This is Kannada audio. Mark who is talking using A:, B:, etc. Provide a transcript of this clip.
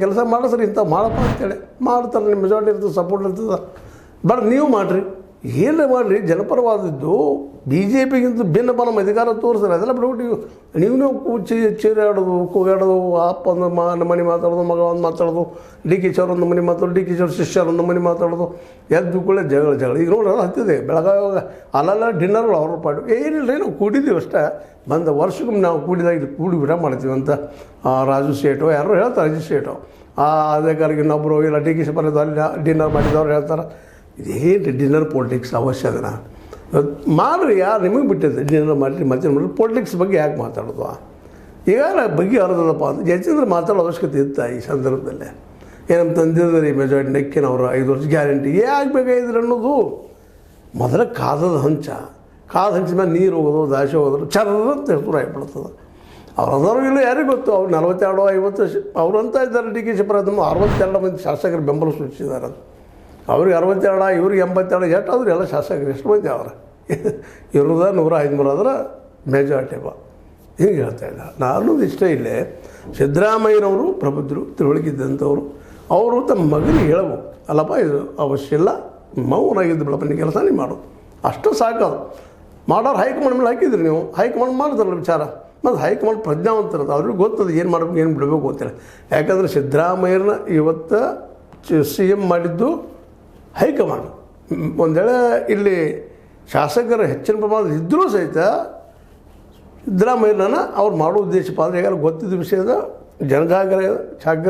A: ಕೆಲಸ ಮಾಡಿಸ್ರಿ ಇಂಥ ಮಾಡಪ್ಪ ಅಂತೇಳಿ ಮಾಡ್ತಾರೆ. ನಿಮ್ಮ ಮೆಜಾರಿಟಿ ಇರ್ತದೆ, ಸಪೋರ್ಟ್ ಇರ್ತದೆ, ಬಟ್ ನೀವು ಮಾಡಿರಿ, ಏನೇ ಮಾಡಿರಿ. ಜನಪರವಾದದ್ದು ಬಿ ಜೆ ಪಿಗಿಂತ ಭಿನ್ನಪ್ಪ ನಮ್ಮ ಅಧಿಕಾರ ತೋರಿಸ್ತಾರೆ. ಅದೆಲ್ಲ ಬಿಟ್ಬಿಟ್ಟು ನೀವು ಚೀರಾಡೋದು, ಕೂಗಾಡೋದು, ಅಪ್ಪ ಒಂದು ಮನೆ ಮಾತಾಡೋದು, ಮಗ ಒಂದು ಮಾತಾಡೋದು, ಡಿ ಕೆ ಶಿವರ್ ಒಂದು ಮನೆ ಮಾತಾಡೋದು, ಡಿ ಕೆ ಶಿವರ್ ಶಿಷ್ಯರು ಒಂದು ಮನೆ ಮಾತಾಡೋದು, ಎದ್ದು ಕೂಡ ಜಗಳ. ಈಗ ನೋಡಿ ಅದು ಹತ್ತಿದೆ ಬೆಳಗಾವಾಗ ಅಲ್ಲೆಲ್ಲ ಡಿನ್ನರ್ಗಳು ಅವ್ರ ಪಾಡು ಏನಿಲ್ಲ ರೀ. ನಾವು ಕೂಡಿದ್ದೀವಿ ಅಷ್ಟೇ, ಬಂದ ವರ್ಷಕ್ಕೊಮ್ಮೆ ನಾವು ಕೂಡಿದಾಗ ಇಲ್ಲಿ ಕೂಡಿ ಬಿಡ ಮಾಡ್ತೀವಿ ಅಂತ ರಾಜು ಸೇಟು ಯಾರು ಹೇಳ್ತಾರೆ, ರಾಜು ಸೇಟು ಅದೇ ಕಾರಿಗೆ ಇನ್ನೊಬ್ಬರು ಇಲ್ಲ ಡಿ ಕೆ ಶಿವರ್ ಅಲ್ಲಿ ಡಿನ್ನರ್ ಮಾಡಿದವ್ರು ಹೇಳ್ತಾರೆ. ಇದೇನು ಡಿನ್ನರ್ ಪೊಲಿಟಿಕ್ಸ್ ಅವಶ್ಯ ಅದನ್ನು ಮಾಡಿರಿ. ಯಾರು ನಿಮಗೆ ಬಿಟ್ಟಿದೆ ಡಿನ್ನರ್ ಮಾಡಿರಿ, ಮತ್ತೆ ಮಾಡಿರಿ. ಪೊಲಿಟಿಕ್ಸ್ ಬಗ್ಗೆ ಯಾಕೆ ಮಾತಾಡೋದು? ಈಗ ಬಗ್ಗೆ ಹರಿದಪ್ಪ ಅಂತ ಜಯಚಂದ್ರ ಮಾತಾಡೋ ಅವಶ್ಯಕತೆ ಇತ್ತು ಈ ಸಂದರ್ಭದಲ್ಲಿ. ಏನಮ್ಮ ತಂದಿದ್ದಾರೆ ಈ ಮೆಜಾರಿಟಿ ನೆಕ್ಕಿನವರು 5 ವರ್ಷ ಗ್ಯಾರಂಟಿ ಯಾಕೆ ಬೇಕಾಗಿದ್ರು ಅನ್ನೋದು ಮೊದಲ ಕಾದ ಹಂಚಿದ ಮೇಲೆ ನೀರು ಹೋಗೋದು, ದಾಸೆ ಹೋಗೋದು ಚರ್ರಂತ ಹೆಸರು ಆಗಿಬಿಡ್ತದೆ. ಅವ್ರದವ್ರು ಇಲ್ಲ ಯಾರಿಗೂ ಗೊತ್ತು. ಅವ್ರು 42 50 ವರ್ಷ ಅವ್ರು ಅಂತ ಇದ್ದಾರೆ. ಡಿ ಕೆ ಶಿವಪ್ರಸಾದ್ 62 ಮಂದಿ ಶಾಸಕರು ಬೆಂಬಲ ಸೂಚಿಸಿದ್ದಾರೆ. ಅವ್ರಿಗೆ 62, ಇವ್ರಿಗೆ 82, ಎಷ್ಟು ಆದರೂ ಎಲ್ಲ ಶಾಸಕರು ಎಷ್ಟು ಮಂದಿ ಅವ್ರ ಇವ್ರದ 153 ಆದ್ರೆ ಮೆಜಾರಿಟಿ ಹಿಂಗೆ ಹೇಳ್ತಾ ಇಲ್ಲ. ನಾನು ಇಷ್ಟ ಇಲ್ಲೇ ಸಿದ್ದರಾಮಯ್ಯನವರು ಪ್ರಬುದ್ಧರು, ತಿಳುವಳಿಕಿದ್ದಂಥವ್ರು. ಅವರು ತಮ್ಮ ಮಗನಿಗೆ ಹೇಳ್ಬೇಕು, ಅಲ್ಲಪ್ಪ ಇದು ಅವಶ್ಯ ಇಲ್ಲ, ಮೌನಾಗಿದ್ದು ಬಿಡಪ್ಪ, ನೀ ಕೆಲಸ ನೀವು ಮಾಡು, ಅಷ್ಟು ಸಾಕೋದು. ಮಾಡೋರು ಹೈಕಮಾಂಡ್ ಮೇಲೆ ಹಾಕಿದ್ರಿ ನೀವು, ಹೈಕಮಾಂಡ್ ಮಾಡ್ತಾರಲ್ಲ ವಿಚಾರ. ಮತ್ತು ಹೈಕಮಾಂಡ್ ಪ್ರಜ್ಞಾವಂತರದ, ಅವ್ರಿಗೆ ಗೊತ್ತದ ಏನು ಮಾಡ್ಬೇಕು ಏನು ಬಿಡಬೇಕು ಅಂತೇಳಿ. ಯಾಕಂದರೆ ಸಿದ್ದರಾಮಯ್ಯನ ಇವತ್ತು CM ಮಾಡಿದ್ದು ಹೈಕಮಾಂಡ್. ಒಂದು ವೇಳೆ ಇಲ್ಲಿ ಶಾಸಕರು ಹೆಚ್ಚಿನ ಪ್ರಮಾಣದಲ್ಲಿ ಇದ್ದರೂ ಸಹಿತ ಸಿದ್ದರಾಮಯ್ಯನ ಅವ್ರು ಮಾಡೋ ಉದ್ದೇಶಪ್ಪ ಅಂದರೆ ಈಗಾಗಲೇ ಗೊತ್ತಿದ್ದ ವಿಷಯದ ಜನಜಾಗರ